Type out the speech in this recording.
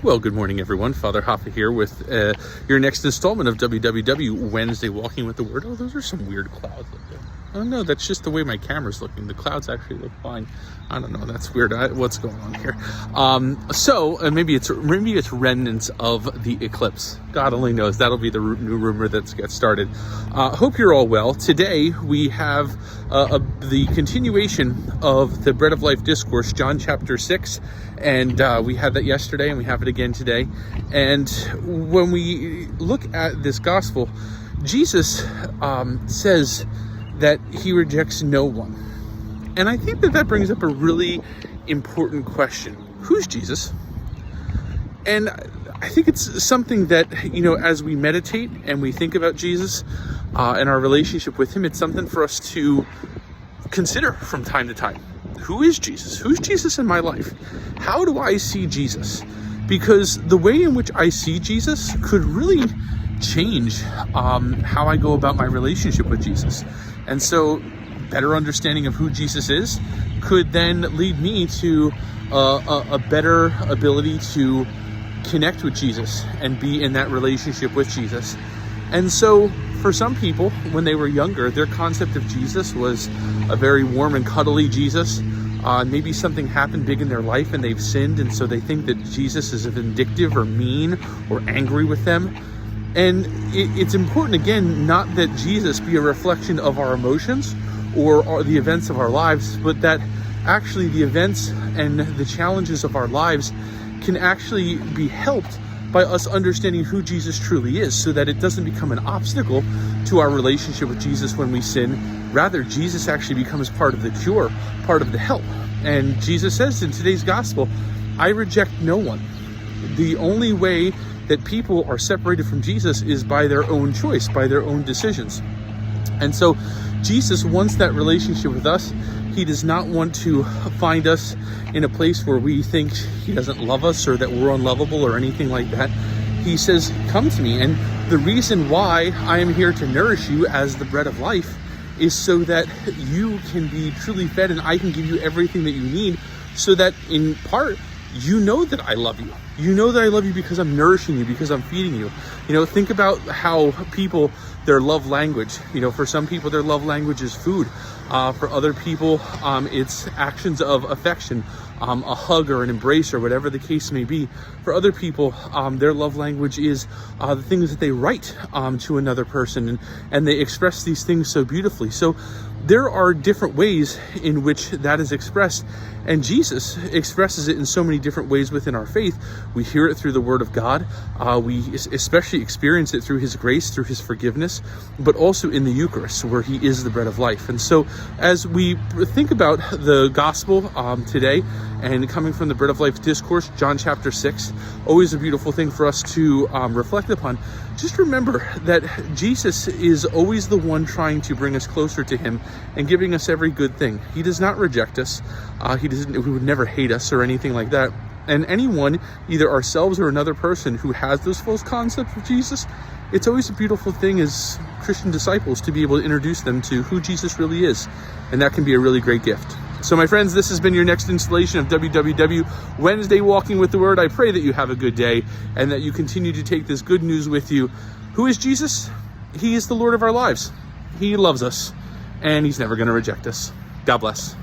Well, good morning, everyone. Father Hoffa here with your next installment of WWW Wednesday Walking with the Word. Oh, those are some weird clouds up there. Oh, no, that's just the way my camera's looking. The clouds actually look fine. I don't know. That's weird. What's going on here? Maybe it's remnants of the eclipse. God only knows. That'll be the new rumor that gets started. Hope you're all well. Today, we have the continuation of the Bread of Life discourse, John chapter 6. And we had that yesterday, and we have it again today. And when we look at this gospel, Jesus says that he rejects no one. And I think that brings up a really important question. Who's Jesus? And I think it's something that, as we meditate and we think about Jesus and our relationship with him, it's something for us to consider from time to time. Who is Jesus? Who's Jesus in my life? How do I see Jesus? Because the way in which I see Jesus could really change how I go about my relationship with Jesus. And so better understanding of who Jesus is could then lead me to a better ability to connect with Jesus and be in that relationship with Jesus. And so for some people, when they were younger, their concept of Jesus was a very warm and cuddly Jesus. Maybe something happened big in their life and they've sinned, and so they think that Jesus is vindictive or mean or angry with them. And it's important, again, not that Jesus be a reflection of our emotions or the events of our lives, but that actually the events and the challenges of our lives can actually be helped by us understanding who Jesus truly is, so that it doesn't become an obstacle to our relationship with Jesus when we sin. Rather, Jesus actually becomes part of the cure, part of the help. And Jesus says in today's gospel, I reject no one. The only way that people are separated from Jesus is by their own choice, by their own decisions. And so Jesus wants that relationship with us. He does not want to find us in a place where we think he doesn't love us or that we're unlovable or anything like that. He says, come to me. And the reason why I am here to nourish you as the bread of life is so that you can be truly fed and I can give you everything that you need, so that in part, you know that I love you. You know that I love you because I'm nourishing you, because I'm feeding you. Think about how people, their love language, for some people, their love language is food. For other people, it's actions of affection, a hug or an embrace or whatever the case may be. For other people, their love language is the things that they write to another person, and they express these things so beautifully. So there are different ways in which that is expressed, and Jesus expresses it in so many different ways within our faith. We hear it through the Word of God. We especially experience it through his grace, through his forgiveness, but also in the Eucharist, where he is the bread of life. And so as we think about the gospel today, and coming from the Bread of Life discourse, John chapter 6, always a beautiful thing for us to reflect upon. Just remember that Jesus is always the one trying to bring us closer to him and giving us every good thing. He does not reject us. He would never hate us or anything like that. And anyone, either ourselves or another person who has those false concepts of Jesus, it's always a beautiful thing as Christian disciples to be able to introduce them to who Jesus really is. And that can be a really great gift. So my friends, this has been your next installation of WWW Wednesday Walking with the Word. I pray that you have a good day and that you continue to take this good news with you. Who is Jesus? He is the Lord of our lives. He loves us and he's never going to reject us. God bless.